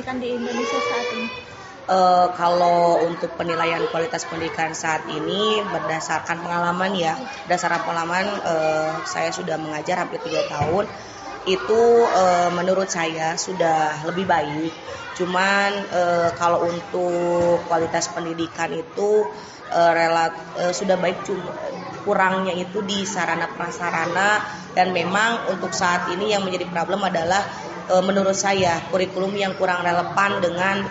pendidikan di Indonesia saat ini? Kalau untuk penilaian kualitas pendidikan saat ini berdasarkan pengalaman ya, saya sudah mengajar hampir 3 tahun, itu menurut saya sudah lebih baik. Cuman kalau untuk kualitas pendidikan itu sudah baik, kurangnya itu di sarana prasarana, dan memang untuk saat ini yang menjadi problem adalah menurut saya kurikulum yang kurang relevan dengan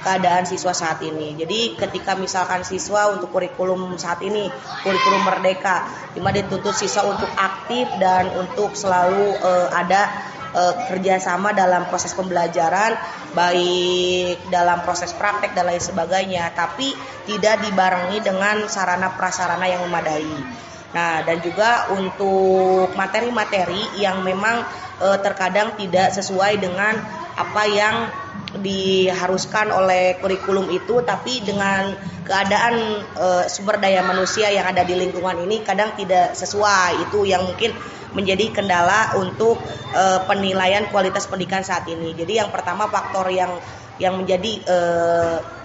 keadaan siswa saat ini. Jadi ketika misalkan siswa untuk kurikulum saat ini, kurikulum merdeka, di mana dituntut siswa untuk aktif dan untuk selalu ada kerjasama dalam proses pembelajaran, baik dalam proses praktek dan lain sebagainya, tapi tidak dibarengi dengan sarana prasarana yang memadai. Nah, dan juga untuk materi-materi yang memang terkadang tidak sesuai dengan apa yang diharuskan oleh kurikulum itu, tapi dengan keadaan sumber daya manusia yang ada di lingkungan ini kadang tidak sesuai. Itu yang mungkin menjadi kendala untuk penilaian kualitas pendidikan saat ini. Jadi yang pertama, faktor yang menjadi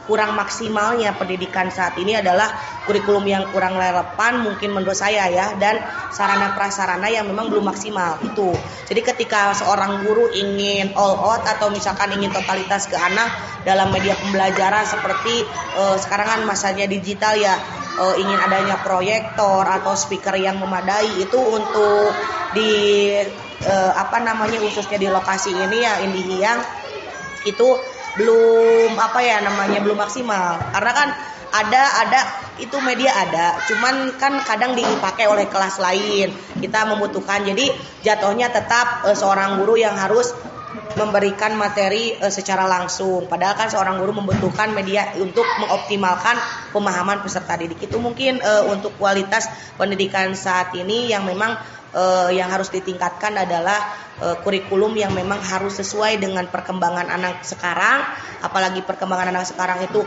kurang maksimalnya pendidikan saat ini adalah kurikulum yang kurang relevan mungkin menurut saya ya, dan sarana prasarana yang memang belum maksimal itu. Jadi ketika seorang guru ingin all out atau misalkan ingin totalitas ke anak dalam media pembelajaran seperti sekarang kan masanya digital ya, ingin adanya proyektor atau speaker yang memadai, itu untuk di khususnya di lokasi ini ya, Indihiyang, itu belum belum maksimal, karena kan ada itu media ada, cuman kan kadang dipakai oleh kelas lain, kita membutuhkan, jadi jatuhnya tetap seorang guru yang harus memberikan materi secara langsung, padahal kan seorang guru membutuhkan media untuk mengoptimalkan pemahaman peserta didik. Itu mungkin untuk kualitas pendidikan saat ini yang memang yang harus ditingkatkan adalah kurikulum yang memang harus sesuai dengan perkembangan anak sekarang. Apalagi perkembangan anak sekarang itu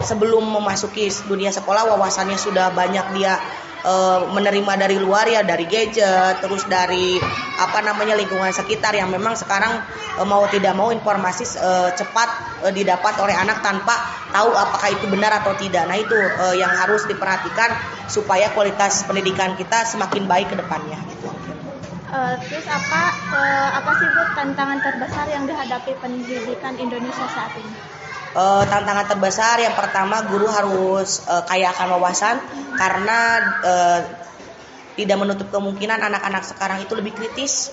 sebelum memasuki dunia sekolah wawasannya sudah banyak dia menerima dari luar ya, dari gadget, terus dari lingkungan sekitar yang memang sekarang mau tidak mau informasi cepat didapat oleh anak tanpa tahu apakah itu benar atau tidak. Nah itu yang harus diperhatikan supaya kualitas pendidikan kita semakin baik ke depannya gitu. Terus apa sih Bu tantangan terbesar yang dihadapi pendidikan Indonesia saat ini? Tantangan terbesar yang pertama, guru harus kaya akan wawasan, karena tidak menutup kemungkinan anak-anak sekarang itu lebih kritis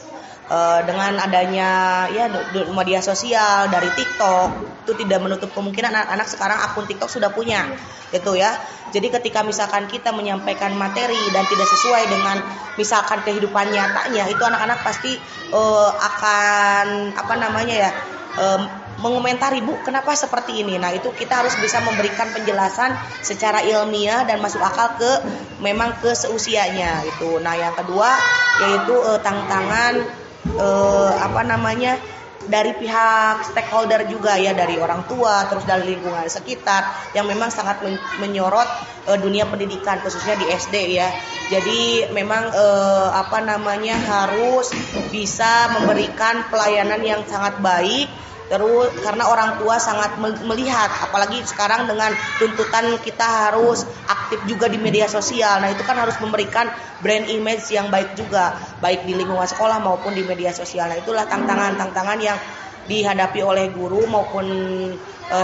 dengan adanya ya media sosial dari TikTok. Itu tidak menutup kemungkinan anak-anak sekarang akun TikTok sudah punya gitu ya. Jadi ketika misalkan kita menyampaikan materi dan tidak sesuai dengan misalkan kehidupan nyatanya, itu anak-anak pasti akan mengomentari, Bu, kenapa seperti ini? Nah, itu kita harus bisa memberikan penjelasan secara ilmiah dan masuk akal ke seusianya gitu. Nah, yang kedua yaitu tantangan dari pihak stakeholder juga ya, dari orang tua, terus dari lingkungan sekitar yang memang sangat menyorot dunia pendidikan khususnya di SD ya. Jadi memang harus bisa memberikan pelayanan yang sangat baik. Terus karena orang tua sangat melihat, apalagi sekarang dengan tuntutan kita harus aktif juga di media sosial. Nah itu kan harus memberikan brand image yang baik juga, baik di lingkungan sekolah maupun di media sosial. Nah itulah tantangan yang dihadapi oleh guru maupun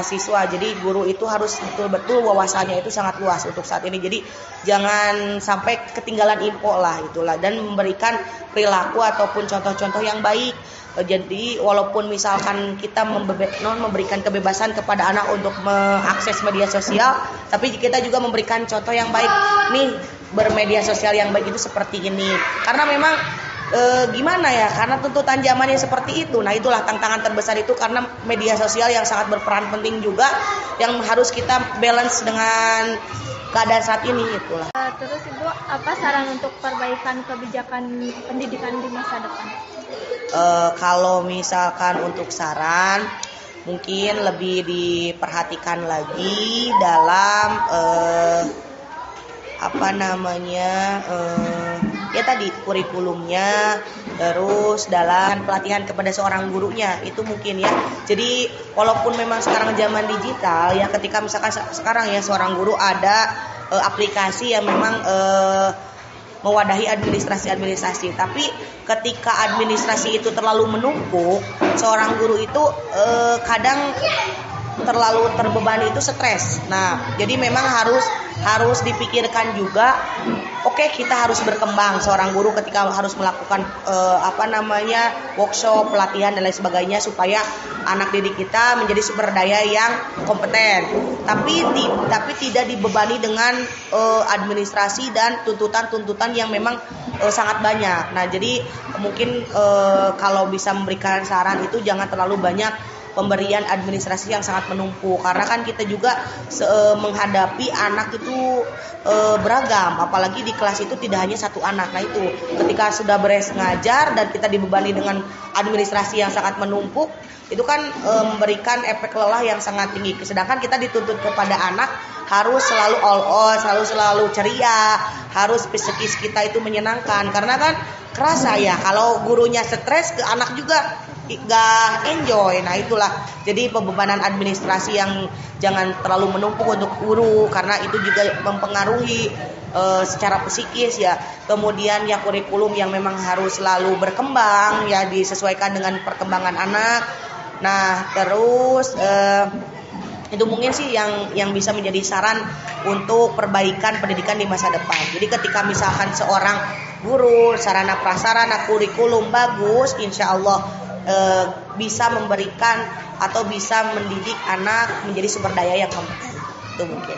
siswa. Jadi guru itu harus betul-betul wawasannya itu sangat luas untuk saat ini. Jadi jangan sampai ketinggalan info lah itulah, dan memberikan perilaku ataupun contoh-contoh yang baik. Jadi walaupun misalkan kita memberikan kebebasan kepada anak untuk mengakses media sosial, tapi kita juga memberikan contoh yang baik. Nih, bermedia sosial yang baik itu seperti ini. Karena memang karena tuntutan zamannya seperti itu. Nah itulah tantangan terbesar itu, karena media sosial yang sangat berperan penting juga yang harus kita balance dengan keadaan saat ini itulah. Terus Ibu, apa saran untuk perbaikan kebijakan pendidikan di masa depan? Kalau misalkan untuk saran, mungkin lebih diperhatikan lagi dalam ya tadi kurikulumnya, terus dalam pelatihan kepada seorang gurunya itu mungkin ya. Jadi walaupun memang sekarang zaman digital ya, ketika misalkan sekarang ya seorang guru ada aplikasi yang memang mewadahi administrasi, tapi ketika administrasi itu terlalu menumpuk, seorang guru itu kadang terlalu terbebani, itu stres. Nah, jadi memang harus dipikirkan juga. Oke, kita harus berkembang seorang guru ketika harus melakukan workshop, pelatihan dan lain sebagainya supaya anak didik kita menjadi sumber daya yang kompeten. Tapi tidak dibebani dengan administrasi dan tuntutan-tuntutan yang memang sangat banyak. Nah, jadi mungkin kalau bisa memberikan saran itu jangan terlalu banyak pemberian administrasi yang sangat menumpuk, karena kan kita juga menghadapi anak itu beragam, apalagi di kelas itu tidak hanya satu anak. Nah itu ketika sudah beres ngajar dan kita dibebani dengan administrasi yang sangat menumpuk, itu kan memberikan efek lelah yang sangat tinggi. Sedangkan kita dituntut kepada anak harus selalu all out, selalu ceria, harus psikis kita itu menyenangkan, karena kan kerasa ya kalau gurunya stres, ke anak juga gak enjoy. Nah itulah, jadi pembebanan administrasi yang jangan terlalu menumpuk untuk guru, karena itu juga mempengaruhi secara psikis ya. Kemudian ya kurikulum yang memang harus selalu berkembang ya, disesuaikan dengan perkembangan anak. Nah terus itu mungkin sih yang bisa menjadi saran untuk perbaikan pendidikan di masa depan. Jadi ketika misalkan seorang guru sarana prasarana kurikulum bagus, insya Allah bisa memberikan atau bisa mendidik anak menjadi sumber daya yang kompeten. Itu mungkin.